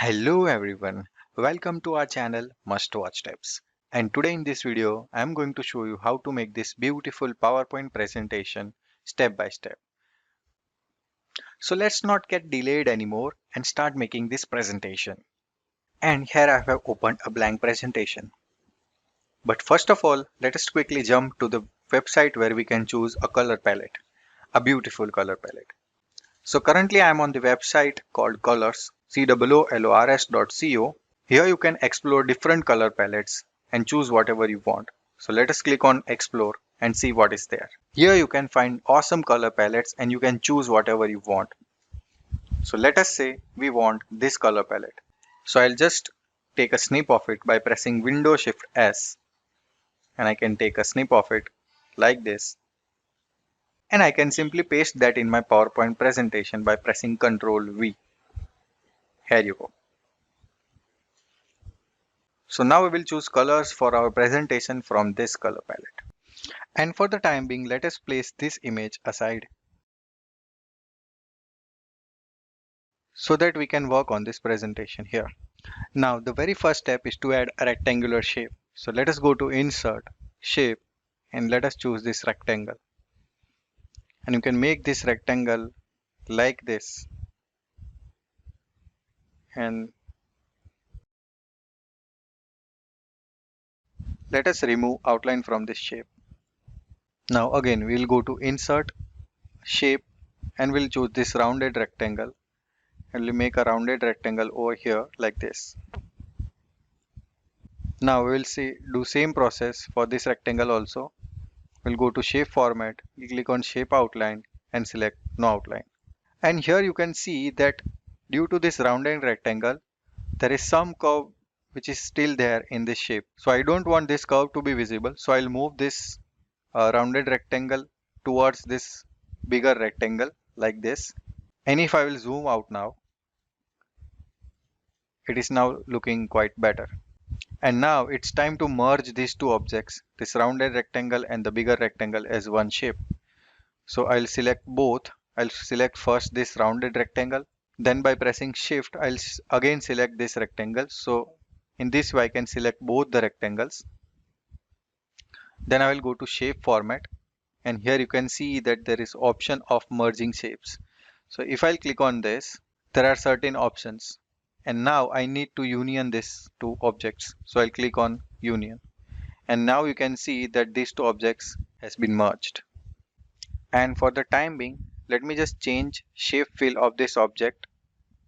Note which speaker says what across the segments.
Speaker 1: Hello everyone, welcome to our channel Must Watch Tips. And today in this video, I am going to show you how to make this beautiful PowerPoint presentation step by step. So let's not get delayed anymore and start making this presentation. And here I have opened a blank presentation. But first of all, let us quickly jump to the website where we can choose a color palette, a beautiful color palette. So currently I am on the website called colors, COOLORS.co. Here you can explore different color palettes and choose whatever you want. So let us click on explore and see what is there. Here you can find awesome color palettes and you can choose whatever you want. So let us say we want this color palette. So I'll just take a snip of it by pressing Window Shift S, and I can take a snip of it like this. And I can simply paste that in my PowerPoint presentation by pressing Ctrl V. Here you go. So now we will choose colors for our presentation from this color palette. And for the time being, let us place this image aside so that we can work on this presentation here. Now, the very first step is to add a rectangular shape. So let us go to Insert, Shape, and let us choose this rectangle. And you can make this rectangle like this. And let us remove outline from this shape. Now again, we'll go to Insert, Shape, and we'll choose this rounded rectangle. And we'll make a rounded rectangle over here like this. Now we will do same process for this rectangle also. We'll go to shape format, click on shape outline and select no outline. And here you can see that due to this rounded rectangle, there is some curve which is still there in this shape. So I don't want this curve to be visible. So I'll move this rounded rectangle towards this bigger rectangle like this. And if I will zoom out now, it is now looking quite better. And now it's time to merge these two objects, this rounded rectangle and the bigger rectangle, as one shape. So I'll select both. I'll select first this rounded rectangle. Then by pressing shift, I'll again select this rectangle. So in this way, I can select both the rectangles. Then I will go to shape format. And here you can see that there is option of merging shapes. So if I'll click on this, there are certain options. And now I need to union these two objects. So I'll click on union. And now you can see that these two objects has been merged. And for the time being, let me just change shape fill of this object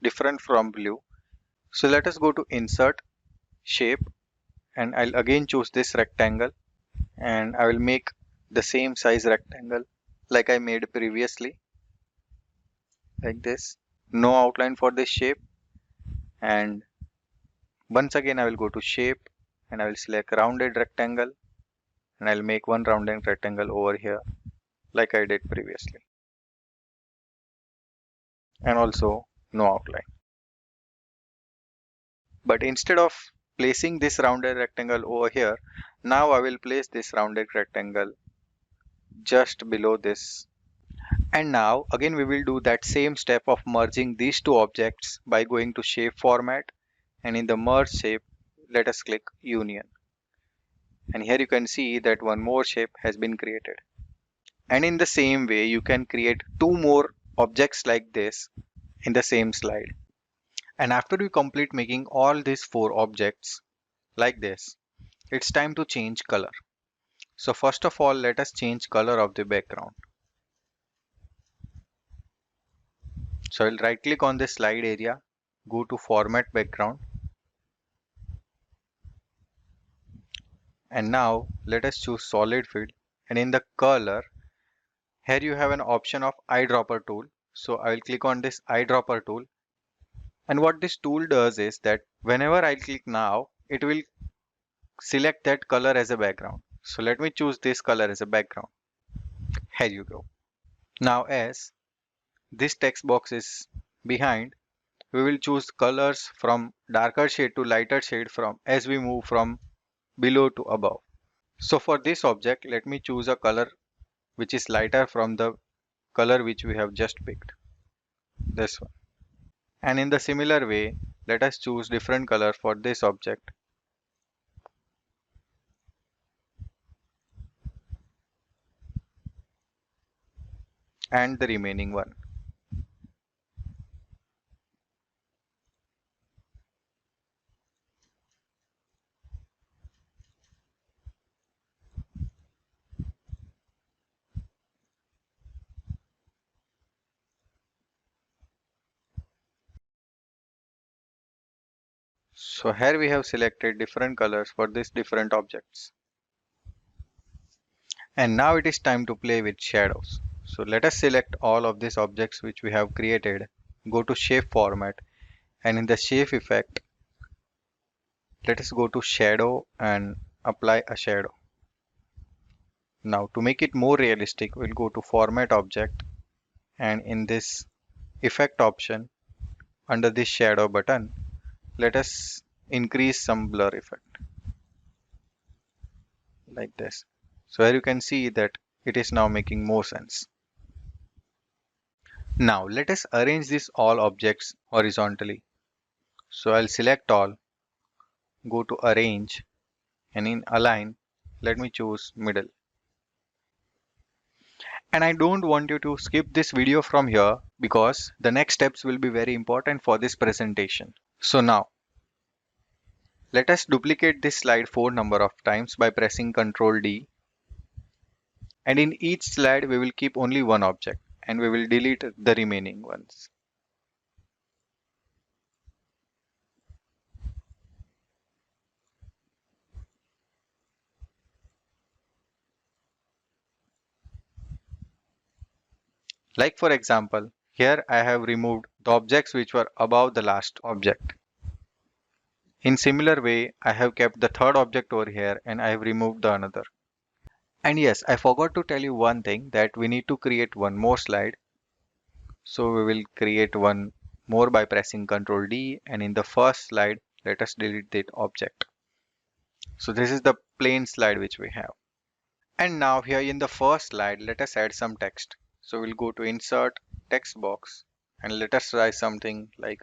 Speaker 1: different from blue. So let us go to insert, shape, and I'll again choose this rectangle and I will make the same size rectangle like I made previously, like this. No outline for this shape. And once again I will go to shape and I will select rounded rectangle and I'll make one rounded rectangle over here like I did previously. And also no outline. But instead of placing this rounded rectangle over here, now I will place this rounded rectangle just below this. And now again we will do that same step of merging these two objects by going to shape format, and in the merge shape let us click union. And here you can see that one more shape has been created. And in the same way you can create two more objects like this in the same slide. And after you complete making all these four objects like this, it's time to change color. So first of all, let us change color of the background. So I'll right click on the slide area, go to format background. And now let us choose solid fill, and in the color, here you have an option of eyedropper tool. So I will click on this eyedropper tool. And what this tool does is that whenever I click now, it will select that color as a background. So let me choose this color as a background. Here you go. Now as this text box is behind, we will choose colors from darker shade to lighter shade from as we move from below to above. So for this object, let me choose a color which is lighter from the color which we have just picked, this one. And in the similar way, let us choose different color for this object and the remaining one. So here we have selected different colors for these different objects. And now it is time to play with shadows. So let us select all of these objects which we have created, go to shape format, and in the shape effect, let us go to shadow and apply a shadow. Now to make it more realistic, we'll go to format object, and in this effect option under this shadow button, let us increase some blur effect like this. So here you can see that it is now making more sense. Now let us arrange these all objects horizontally. So I'll select all, go to arrange, and in align, let me choose middle. And I don't want you to skip this video from here because the next steps will be very important for this presentation. So now let us duplicate this slide 4 number of times by pressing Ctrl D, and in each slide we will keep only one object and we will delete the remaining ones. Like for example, here I have removed the objects which were above the last object. In similar way, I have kept the third object over here and I have removed the another. And yes, I forgot to tell you one thing, that we need to create one more slide. So we will create one more by pressing Ctrl D, and in the first slide, let us delete that object. So this is the plain slide which we have. And now here in the first slide, let us add some text. So we'll go to insert text box and let us write something like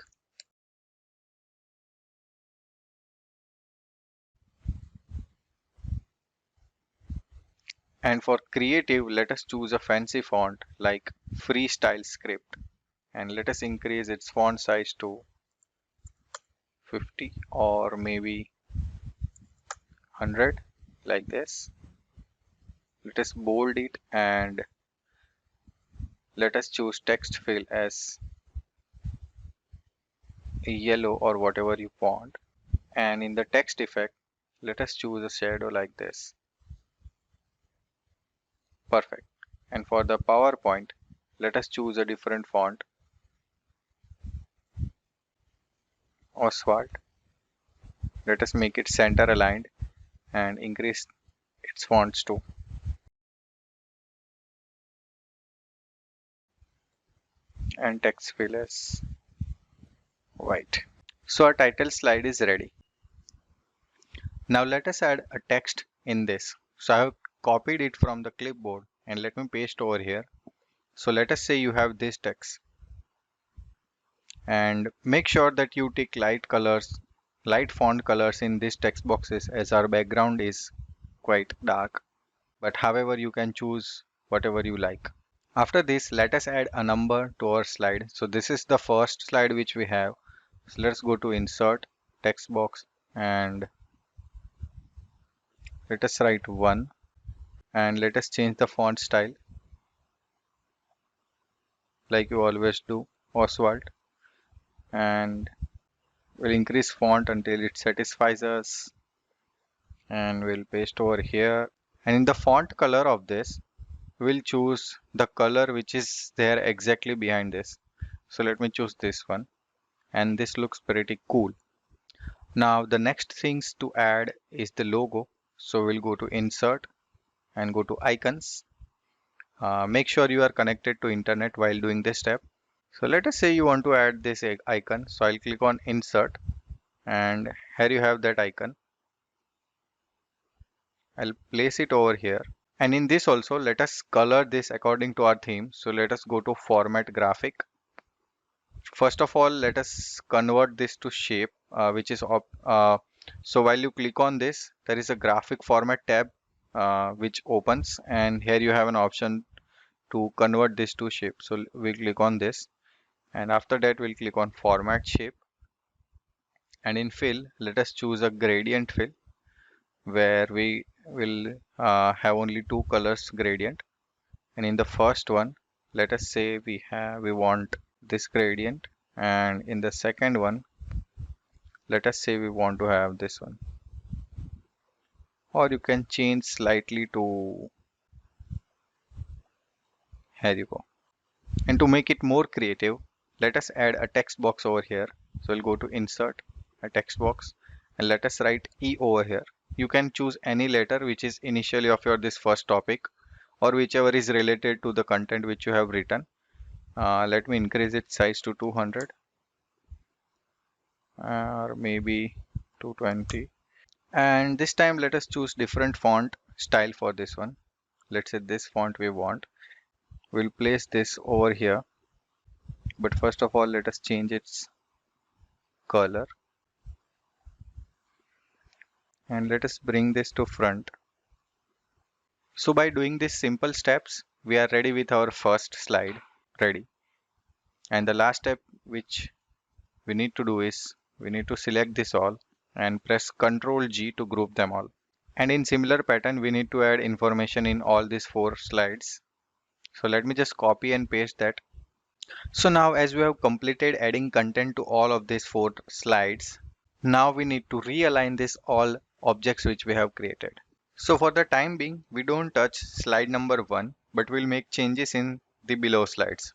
Speaker 1: and for creative, let us choose a fancy font like freestyle script and let us increase its font size to 50 or maybe 100 like this. Let us bold it and let us choose text fill as yellow or whatever you want. And in the text effect, let us choose a shadow like this. Perfect. And for the PowerPoint, let us choose a different font, Oswald. Let us make it center aligned and increase its fonts too. And text fill as white. So our title slide is ready. Now let us add a text in this. So I have copied it from the clipboard and let me paste over here. So let us say you have this text and make sure that you take light colors, light font colors in these text boxes as our background is quite dark. But however, you can choose whatever you like. After this, let us add a number to our slide. So this is the first slide which we have. So let's go to insert text box and let us write 1 and let us change the font style like you always do, Oswald, and we'll increase font until it satisfies us and we'll paste over here. And in the font color of this, we'll choose the color which is there exactly behind this. So let me choose this one and this looks pretty cool. Now the next things to add is the logo. So we'll go to insert and go to icons. Make sure you are connected to internet while doing this step. So let us say you want to add this icon. So I'll click on insert and here you have that icon. I'll place it over here. And in this also, let us color this according to our theme. So let us go to format graphic First of all, let us convert this to shape, which is so while you click on this, there is a graphic format tab which opens, and here you have an option to convert this to shape. So we'll click on this, and after that we'll click on format shape, and in fill, let us choose a gradient fill where we will have only two colors gradient. And in the first one, let us say we want this gradient, and in the second one, let us say we want to have this one, or you can change slightly to, here you go. And to make it more creative, let us add a text box over here. So we'll go to insert a text box, and let us write E over here. You can choose any letter which is initially of your this first topic, or whichever is related to the content which you have written. Let me increase its size to 200, or maybe 220. And this time let us choose different font style for this one. Let's say this font we want. We'll place this over here, but first of all let us change its color, and let us bring this to front. So by doing these simple steps, we are ready with our first slide ready. And the last step which we need to do is we need to select this all and press Ctrl G to group them all. And in similar pattern, we need to add information in all these four slides. So let me just copy and paste that. So now as we have completed adding content to all of these four slides, now we need to realign this all objects which we have created. So for the time being, we don't touch slide number 1, but we'll make changes in the below slides.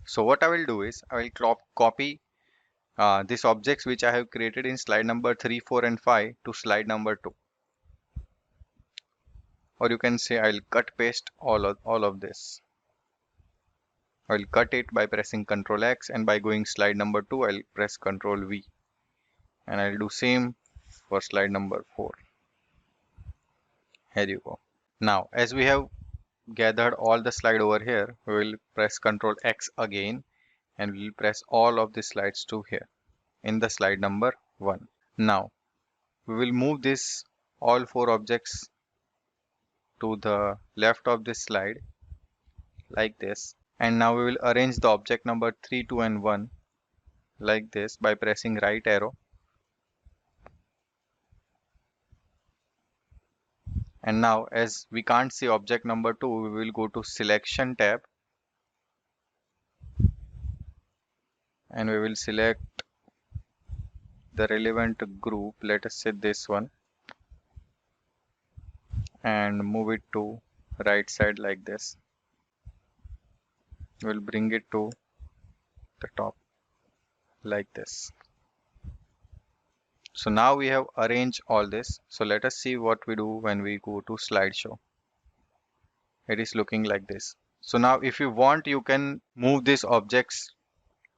Speaker 1: So what I will do is I will copy these objects which I have created in slide number 3, 4 and 5 to slide number 2. Or you can say I'll cut paste all of this. I'll cut it by pressing Ctrl X, and by going slide number 2 I'll press Ctrl V, and I'll do same for slide number 4. Here you go. Now as we have gathered all the slide over here, we will press Ctrl X again, and we'll press all of the slides to here in the slide number 1. Now we will move this all four objects to the left of this slide like this, and now we will arrange the object number 3, 2 and 1 like this by pressing right arrow. And now as we can't see object number 2, we will go to selection tab, and we will select the relevant group, let us say this one, and move it to right side like this. We'll bring it to the top like this. So now we have arranged all this. So let us see what we do when we go to slideshow. It is looking like this. So now if you want, you can move these objects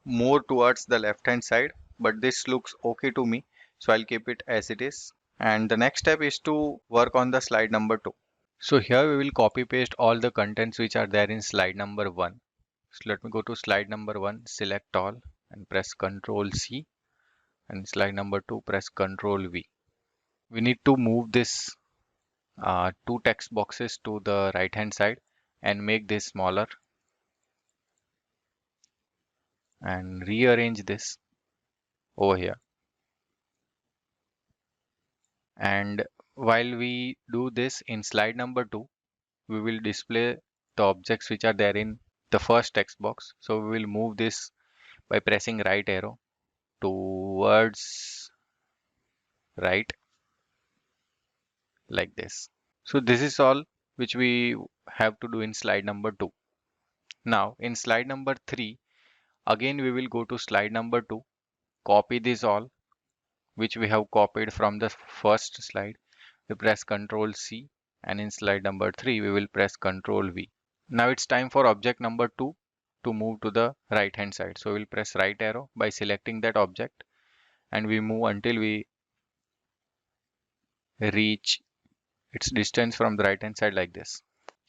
Speaker 1: more towards the left hand side, but this looks okay to me, so I'll keep it as it is. And the next step is to work on the slide number 2. So here we will copy paste all the contents which are there in slide number 1. So let me go to slide number 1, select all and press Ctrl C, and slide number 2 press Ctrl V. We need to move this two text boxes to the right hand side and make this smaller, and rearrange this over here. And while we do this in slide number 2, we will display the objects which are there in the first text box. So we will move this by pressing right arrow towards right like this. So this is all which we have to do in slide number 2. Now in slide number 3, again we will go to slide number 2, copy this all which we have copied from the first slide. We press Ctrl C, and in slide number 3 we will press Ctrl V. Now it's time for object number 2 to move to the right hand side. So we'll press right arrow by selecting that object, and we move until we reach its distance from the right hand side like this.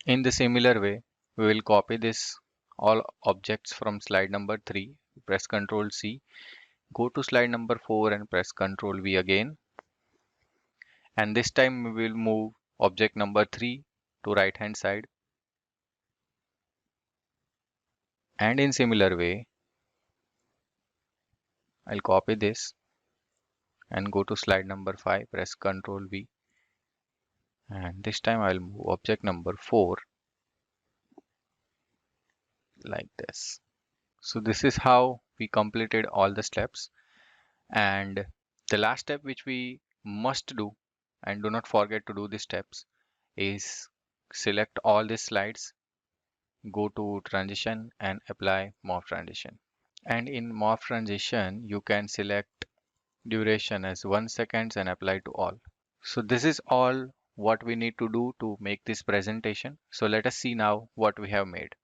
Speaker 1: In the similar way, we will copy this all objects from slide number 3 press Ctrl C, go to slide number 4 and press Ctrl V again. And this time we will move object number 3 to right hand side. And in similar way, I'll copy this and go to slide number 5, press Ctrl V. And this time I'll move object number 4 like this. So this is how we completed all the steps. And the last step which we must do, and do not forget to do these steps, is select all these slides, go to transition and apply morph transition. And in morph transition, you can select duration as 1 second and apply to all. So this is all what we need to do to make this presentation. So let us see now what we have made.